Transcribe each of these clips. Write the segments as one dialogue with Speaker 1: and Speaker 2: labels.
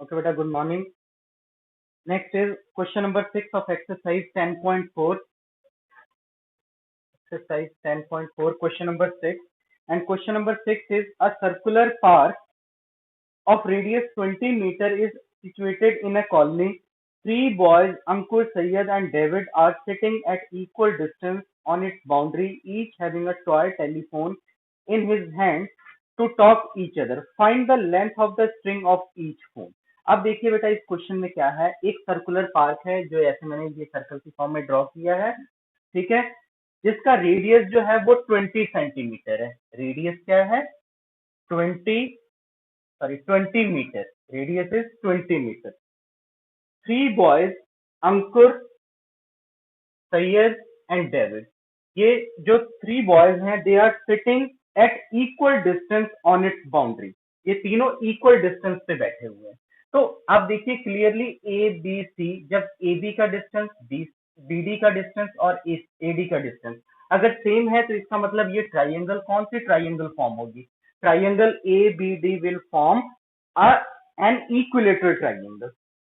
Speaker 1: Okay, beta, good morning. Next is question number 6 of exercise 10.4. Exercise 10.4, question number 6. And question number 6 is a circular park of radius 20 meter is situated in a colony. Three boys, Ankur, Syed and David, are sitting at equal distance on its boundary, each having a toy telephone in his hand to talk each other. Find the length of the string of each phone. अब देखिए बेटा इस question में क्या है, एक circular park है जो ऐसे मैंने ये सर्कल की फॉर्म में ड्रॉ किया है, ठीक है, जिसका रेडियस जो है वो 20 सेंटीमीटर है. रेडियस क्या है? 20 metre. Radius is 20 metre. Three boys, Ankur, Syed and David, ये जो थ्री बॉयज हैं they are sitting at equal distance on its boundary. ये तीनों इक्वल डिस्टेंस पे बैठे हुए हैं. तो आप देखिए क्लियरली ए बी सी, जब ए बी का डिस्टेंस, बी डी का डिस्टेंस और ए डी का डिस्टेंस अगर सेम है तो इसका मतलब ये ट्राइंगल कौन सी ट्राइंगल फॉर्म होगी? Triangle A B D will form an equilateral triangle.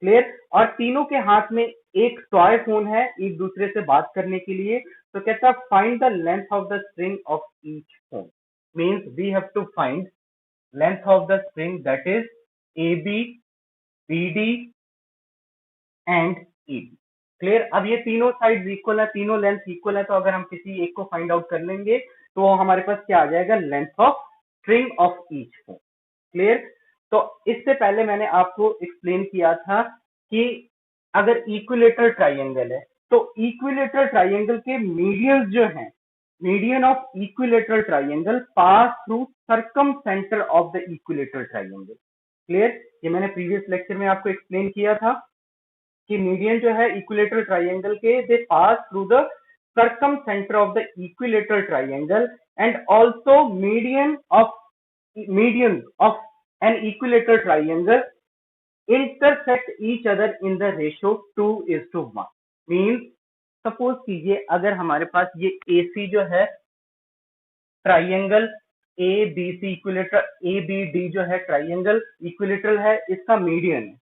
Speaker 1: Clear? और तीनों के हाथ में एक टॉय फोन है एक दूसरे से बात करने के लिए. तो कहता find the length of the string of each phone. Means we have to find length of the string that is A B, BD and ED. Clear? अब ये तीनों साइड इक्वल है, तीनों लेंथ इक्वल है, तो अगर हम किसी एक को फाइंड आउट कर लेंगे तो हमारे पास क्या आ जाएगा? Length of string of each phone. Clear? तो इससे पहले मैंने आपको एक्सप्लेन किया था कि अगर इक्विलेटरल ट्राइंगल है तो इक्विलेटरल ट्राइंगल के मीडियंस जो हैं, median of equilateral triangle pass through circum centre of the equilateral triangle. Clear? ये मैंने प्रीवियस लेक्चर में आपको एक्सप्लेन किया था कि मीडियन जो है इक्विलेटरल ट्राइंगल के they pass through the circumcentre of the equilateral triangle and also median of an equilateral triangle intersect each other in the ratio 2:1. Means suppose कीजिए अगर हमारे पास ये AC जो है triangle A B C equilateral, A B D जो है triangle equilateral है, इसका मीडियन है,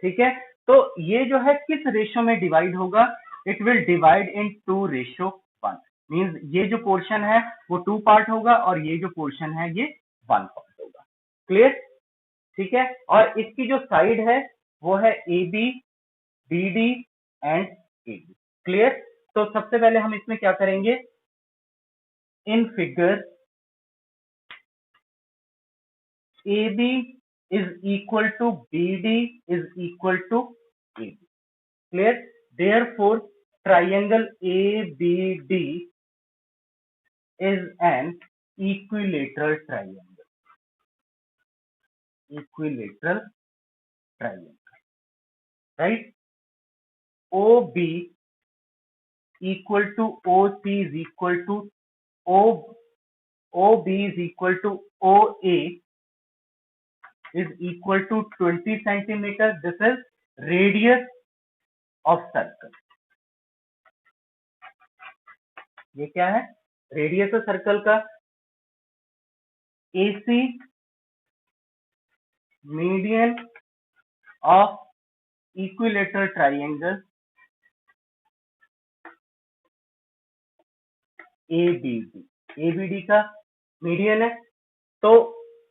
Speaker 1: ठीक है. तो ये जो है किस रेशियो में डिवाइड होगा? It will divide in 2:1. Means ये जो पोर्शन है वो 2 पार्ट होगा और ये जो पोर्शन है ये 1 पार्ट होगा. क्लियर? ठीक है. और इसकी जो साइड है वो है A B, B D and A B. Clear? तो सबसे पहले हम इसमें क्या करेंगे? In figure A B is equal to B D is equal to A B. Clear? Therefore triangle A B D is an equilateral triangle. Equilateral triangle, right? OB equal to OC is equal to OB is equal to OA is equal to 20 centimeter. This is radius of circle. ये क्या है? Radius है circle का. AC median of equilateral triangle ABD. ABD का median है. तो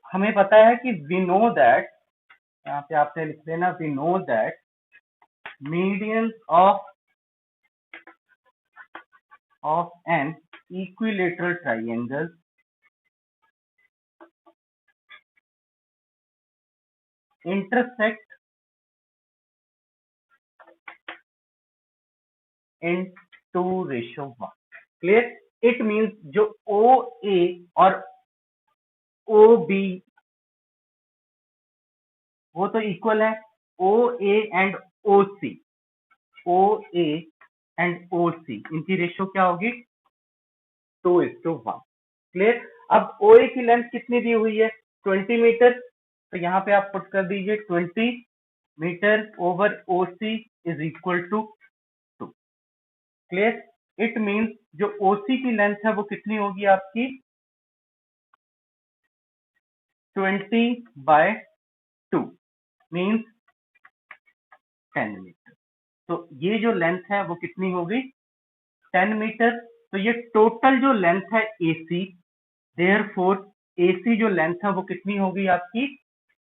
Speaker 1: हमें पता है कि we know that, यहाँ पे आपने लिख देना, we know that median of an equilateral triangle intersect in 2:1. Clear? It means जो OA और OB वो तो इक्वल है. OA and OC, OA and OC इनकी रेशियो क्या होगी? 2:1. क्लियर? अब OA की लेंथ कितनी दी हुई है? 20 मीटर. तो यहाँ पे आप पुट कर दीजिए 20 metre over OC is equal to 2. Clear? It means जो OC की लेंथ है वो कितनी होगी आपकी? 20/2. Means 10 metre. तो ये जो लेंथ है वो कितनी होगी 10 मीटर। तो ये टोटल जो लेंथ है AC, देयरफॉर AC जो लेंथ है वो कितनी होगी आपकी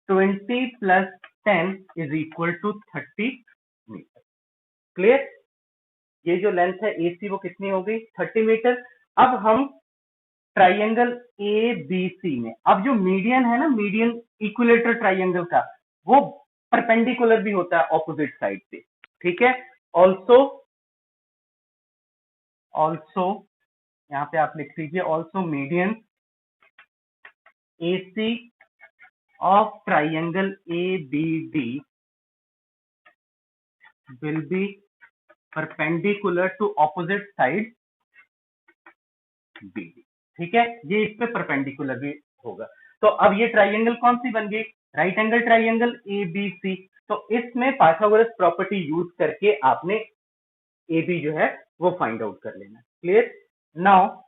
Speaker 1: 20 plus 10 is equal to 30 metre. Clear? ये जो लेंथ है AC वो कितनी हो गई 30 मीटर। अब हम ट्राइंगल ABC में, अब जो मीडियन है ना, मीडियन इक्विलेटरल ट्राइंगल का, वो परपेंडिकुलर भी होता है ऑपोजिट साइड पे, ठीक है। ऑल्सो यहाँ पे आप लिख दीजिए also median AC of triangle ABD will be perpendicular to opposite side BD। ठीक है, ये इस पे परपेंडिकुलर भी होगा। तो अब ये ट्राइंगल कौन सी बन गई राइट एंगल ट्राइंगल ABC। तो इसमें पाइथागोरस प्रॉपर्टी यूज करके आपने AB जो है वो फाइंड आउट कर लेना। Clear? Now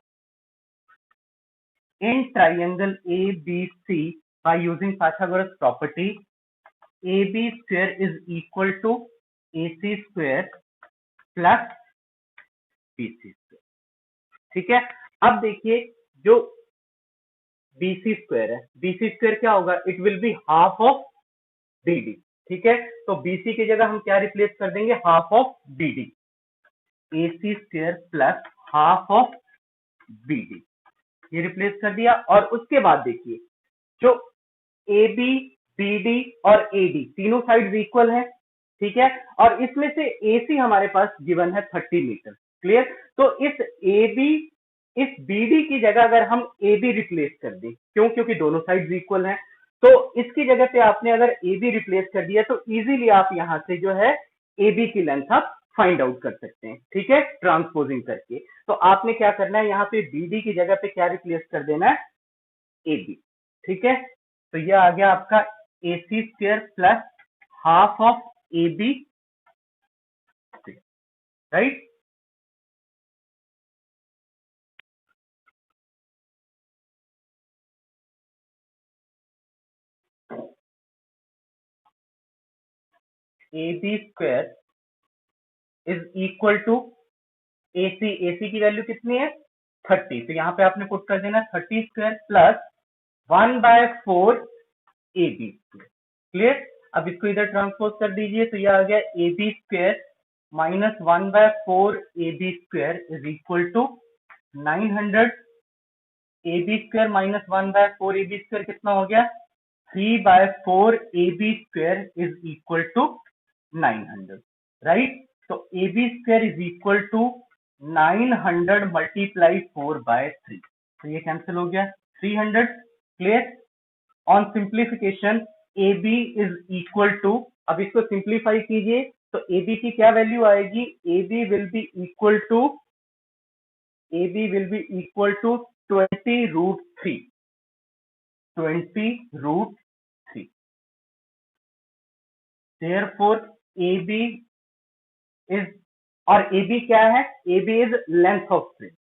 Speaker 1: in triangle ABC by using Pythagoras property AB square is equal to AC square plus BC square। ठीक है, अब देखिए जो BC स्क्वायर है, BC स्क्वायर क्या होगा, it will be half of BD। ठीक है, तो BC की जगह हम क्या रिप्लेस कर देंगे half of BD, AC square plus half of BD, ये रिप्लेस कर दिया। और उसके बाद देखिए जो AB BD और AD तीनों साइड्स इक्वल है, ठीक है, और इसमें से AC हमारे पास गिवन है 30 मीटर। क्लियर? तो इस BD की जगह अगर हम AB रिप्लेस कर दें, क्यों, क्योंकि दोनों साइड्स इक्वल हैं, तो इसकी जगह पे आपने अगर AB रिप्लेस कर दिया तो इजीली आप यहां से जो है AB की लेंथ आप फाइंड आउट कर सकते हैं। ठीक है, ट्रांसपोजिंग करके। तो आपने क्या करना है, यहाँ पे BD की जगह पे क्या रिप्लेस कर देना है AB। ठीक है, तो ये आ गया आपका AC square plus half of AB, right. AB square is equal to AC की वैल्यू कितनी है 30, तो यहाँ पे आपने पुट कर देना 30 square plus 1/4 AB square. Clear? अब इसको इधर ट्रांसपोज कर दीजिए, तो ये आ गया AB square minus 1/4 AB square is equal to 900। AB square minus 1/4 AB square कितना हो गया 3/4 AB square is equal to 900, right. तो AB square is equal to 900 multiply 4/3, तो ये कैंसिल हो गया 300। Clear? On simplification AB is equal to, अब इसको सिंप्लीफाई कीजिए तो AB की क्या वैल्यू आएगी, AB will be equal to 20√3, 20√3। therefore AB is, और AB क्या है, AB is length of string,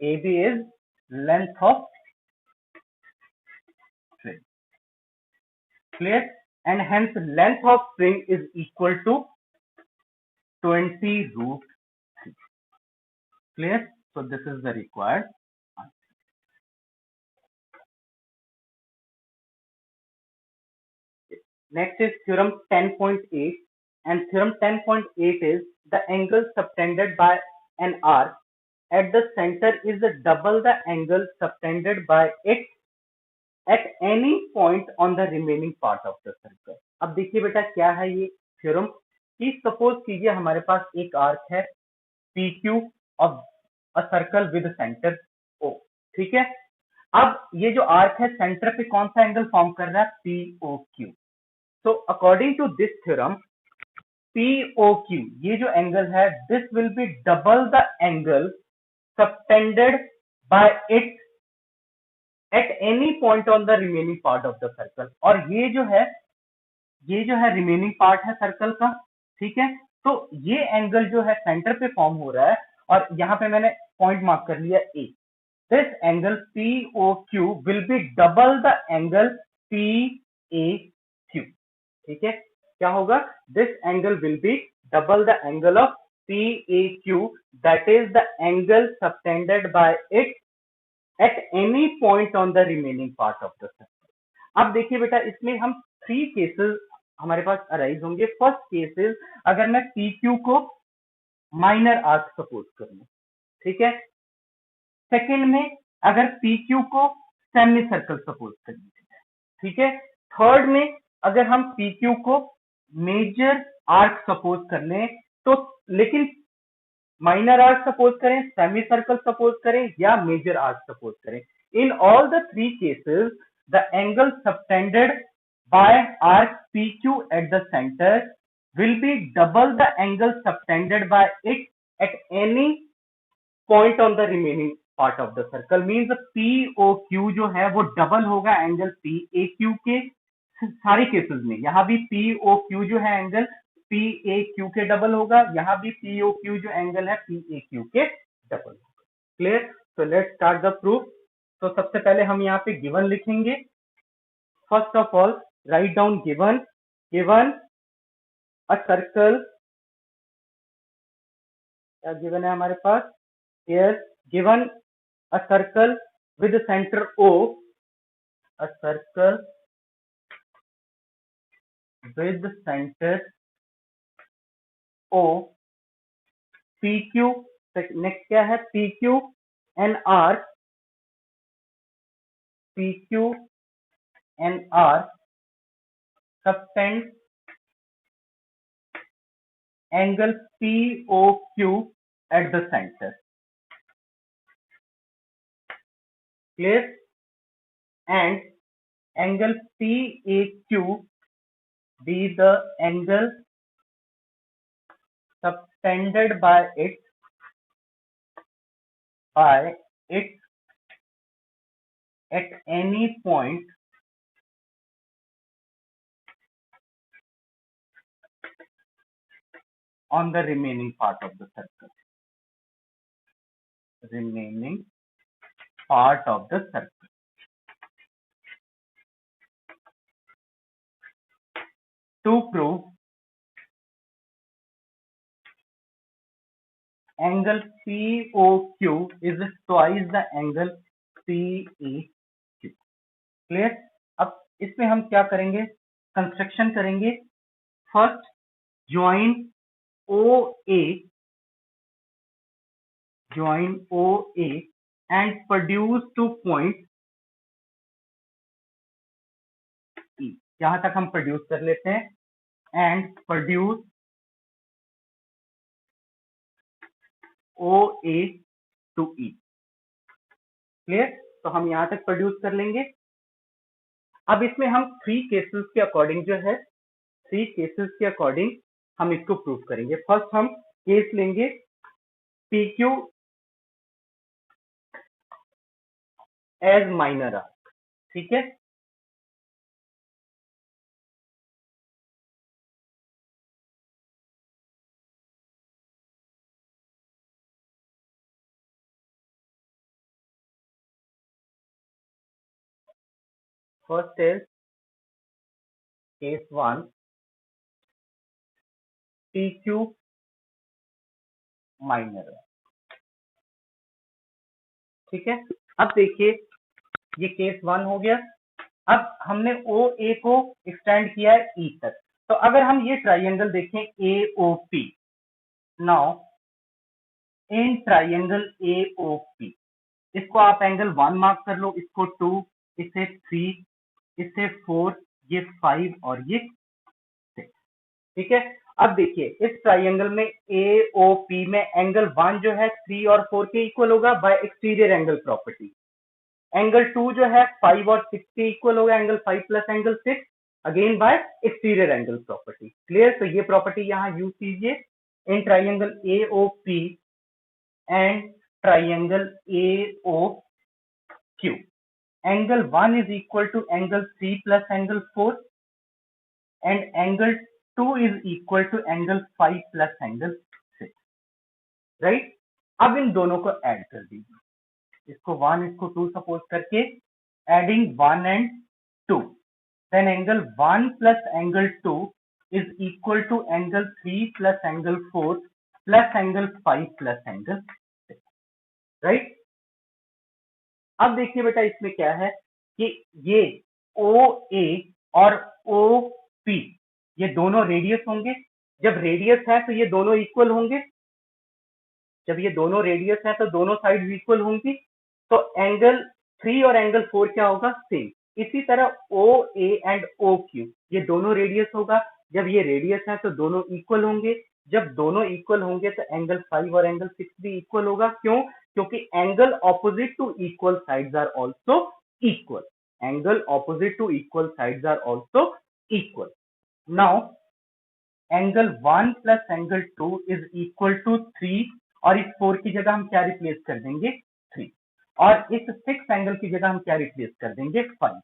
Speaker 1: AB is length of string। clear? and hence length of string is equal to 20√3। clear? so this is the required answer। next is theorem 10.8, and theorem 10.8 is the angle subtended by an arc at the center is double the angle subtended by it at any point on the remaining part of the circle। अब देखिए बेटा क्या है ये theorem, कि suppose कीजिए हमारे पास एक आर्क है PQ of a circle with centre O। ठीक है, अब ये जो आर्क है सेंटर पे कौन सा एंगल फॉर्म कर रहा है POQ। तो according to this theorem POQ ये जो एंगल है this will be double the angle subtended by it at any point on the remaining part of the circle. और ये जो है रिमेनिंग पार्ट है सर्कल का। ठीक है, तो ये एंगल जो है सेंटर पे फॉर्म हो रहा है, और यहाँ पे मैंने पॉइंट मार्क कर लिया A। This angle POQ will be double the angle PAQ। ठीक है, क्या होगा, this angle will be double the angle of PAQ, that is the angle subtended by it at any point on the remaining part of the circle. अब देखिए बेटा, इसमें हम 3 cases हमारे पास अराइज होंगे। फर्स्ट केसेस, अगर मैं PQ को माइनर आर्क सपोज कर लूं, ठीक है। सेकंड में अगर PQ को सेमी सर्कल सपोज कर लीजिए, ठीक है। थर्ड में अगर हम PQ को मेजर आर्क सपोज कर लें, तो लेकिन माइनर आर्क सपोज करें, सेमी सर्कल सपोज करें या मेजर आर्क सपोज करें, in all the 3 cases the angle subtended bye arc PQ at the centre will be double the angle subtended by it at any point on the remaining part of the circle, means POQ जो है वो double होगा angle PAQ के सारे cases में। यहाँ भी POQ जो है एंगल PAQ के डबल होगा, यहाँ भी POQ जो एंगल है PAQ के डबल होगा। क्लियर? तो लेट्स स्टार्ट द प्रूफ। तो सबसे पहले हम यहाँ पे गिवन लिखेंगे। First of all write down given a circle, क्या गिवन है हमारे पास, here given a circle with the center O, a circle with the center O, PQ, next क्या है, PQ and R subtend angle POQ at the center. Clear? And angle PAQ be the angle subtended by it at any point on the remaining part of the circle. Remaining part of the circle. To prove angle POQ is twice the angle PAQ. Clear? अब इसमें हम क्या करेंगे, construction करेंगे। First join OA and produce 2 points E. यहां तक हम produce कर लेते हैं and produce OA to E. Clear? तो हम यहां तक प्रोड्यूस कर लेंगे। अब इसमें हम 3 केसेस के अकॉर्डिंग जो है, 3 केसेस के अकॉर्डिंग हम इसको प्रूव करेंगे। फर्स्ट हम केस लेंगे PQ एज माइनर आर्क, ठीक है। First is case 1, PQ minor, ठीक है। अब देखिए ये केस 1 हो गया। अब हमने OA को एक्सटेंड किया है E तक। तो अगर हम ये ट्राइंगल देखें AOP, now in triangle AOP, इसको आप एंगल 1 मार्क कर लो, इसको 2, इसे 3, इसे 4, ये 5 और ये 6, ठीक है। अब देखिए इस ट्राइंगल में AOP में एंगल 1 जो है 3 और 4 के इक्वल होगा bye exterior angle property. Angle 2 जो है 5 और 6 के इक्वल होगा, angle 5 plus angle 6, again bye exterior angle property. Clear? तो ये प्रॉपर्टी यहां यूज कीजिए in triangle AOP and triangle AOQ। Angle 1 is equal to angle 3 plus angle 4 and angle 2 is equal to angle 5 plus angle 6, right? अब इन दोनों को add कर दीजिए, इसको 1 इसको 2 सपोज करके adding 1 and 2, then angle 1 plus angle 2 is equal to angle 3 plus angle 4 plus angle 5 plus angle 6, right? अब देखिए बेटा इसमें क्या है कि ये OA और OP ये दोनों रेडियस होंगे। जब रेडियस है तो ये दोनों इक्वल होंगे। जब ये दोनों रेडियस है तो दोनों साइड इक्वल होंगी। तो एंगल 3 और एंगल 4 क्या होगा? सेम। इसी तरह OA एंड OQ ये दोनों रेडियस होगा। जब ये रेडियस है तो दोनों इक्वल होंगे। जब दोनों इक्वल होंगे तो एंगल 5 और एंगल 6 भी इक्वल होगा। क्यों? क्योंकि angle opposite to equal sides are also equal. Angle opposite to equal sides are also equal. Now angle 1 plus angle 2 is equal to 3 और इस 4 की जगह हम क्या रिप्लेस कर देंगे? 3 और इस 6 एंगल की जगह हम क्या रिप्लेस कर देंगे? 5,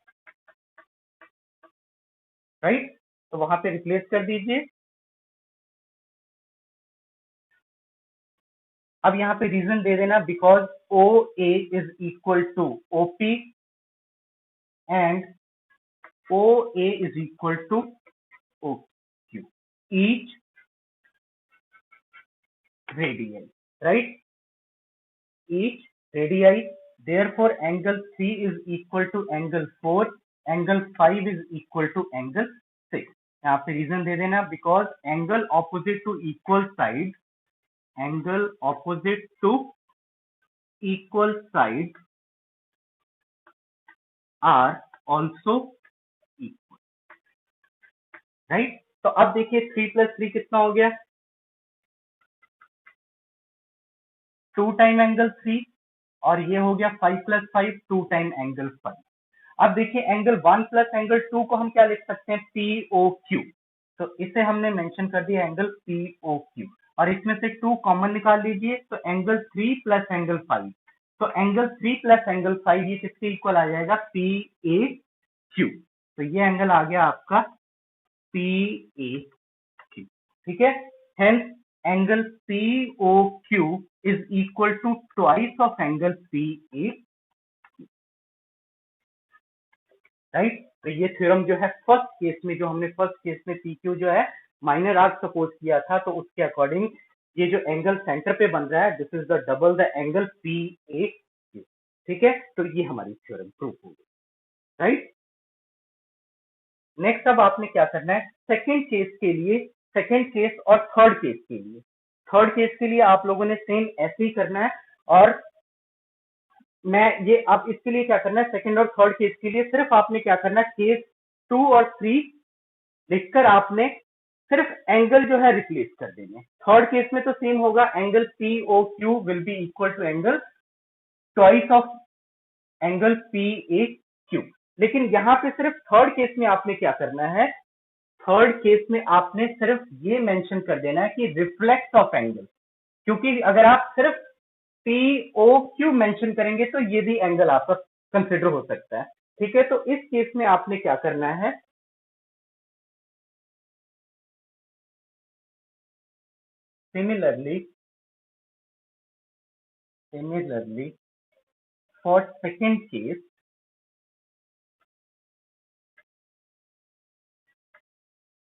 Speaker 1: राइट? तो वहां पे रिप्लेस कर दीजिए। अब यहाँ पे रीजन दे देना because OA is equal to OP and OA is equal to OQ each radii, right? Each radii. Therefore, angle 3 is equal to angle 4, angle 5 is equal to angle 6. यहाँ पे रीजन दे देना because angle opposite to equal side, angle opposite to equal side are also equal, right? तो अब देखिए 3 plus 3 कितना हो गया? 2 टाइम एंगल 3 और ये हो गया 5 प्लस 5 2 टाइम एंगल 5। अब देखिए एंगल 1 प्लस एंगल 2 को हम क्या लिख सकते हैं? POQ। तो इसे हमने मेंशन कर दिया एंगल POQ और इसमें से 2 कॉमन निकाल लीजिए तो एंगल 3 प्लस एंगल 5। तो एंगल 3 प्लस एंगल 5 ये किसके इक्वल आ जाएगा? PAQ। तो ये एंगल आ गया आपका PAQ, ठीक है? Hence angle POQ is equal to twice of angle PA, right? तो ये थ्योरम जो है फर्स्ट केस में, जो हमने फर्स्ट केस में PQ जो है माइनर आर्क सपोज किया था, तो उसके अकॉर्डिंग ये जो एंगल सेंटर पे बन रहा है this is the double the angle PAQ, ठीक है? तो ये हमारी थ्योरम प्रूफ हो गई, राइट? नेक्स्ट अब आपने क्या करना है सेकेंड केस के लिए, सेकेंड केस और थर्ड केस के लिए। थर्ड केस के लिए आप लोगों ने सेम ऐसे ही करना है और मैं ये अब इसके लिए क्या करना है सेकंड और थर्ड केस के लिए सिर्फ आपने क्या करना है केस 2 और 3 लिखकर आपने सिर्फ एंगल जो है रिप्लेस कर देंगे। थर्ड केस में तो सेम होगा, angle POQ will be equal to angle twice of angle PAQ। लेकिन यहाँ पे सिर्फ थर्ड केस में आपने क्या करना है? थर्ड केस में आपने सिर्फ ये मेंशन कर देना है कि रिफ्लेक्स ऑफ एंगल, क्योंकि अगर आप सिर्फ POQ मेंशन करेंगे तो ये भी एंगल आपका कंसिडर हो सकता है, ठीक है? तो इस केस में आपने क्या करना है? Similarly, for second case,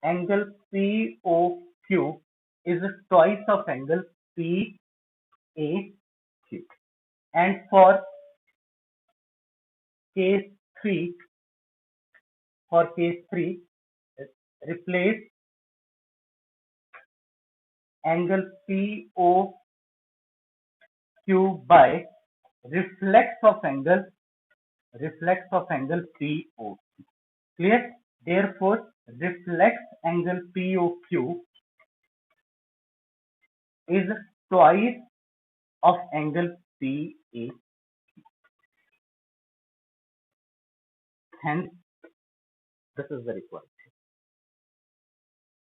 Speaker 1: angle POQ is twice of angle PAQ. And for case 3, replace angle POQ by reflex of angle POQ. Clear? Therefore, reflex angle POQ is twice of angle PA. Hence, this is the required.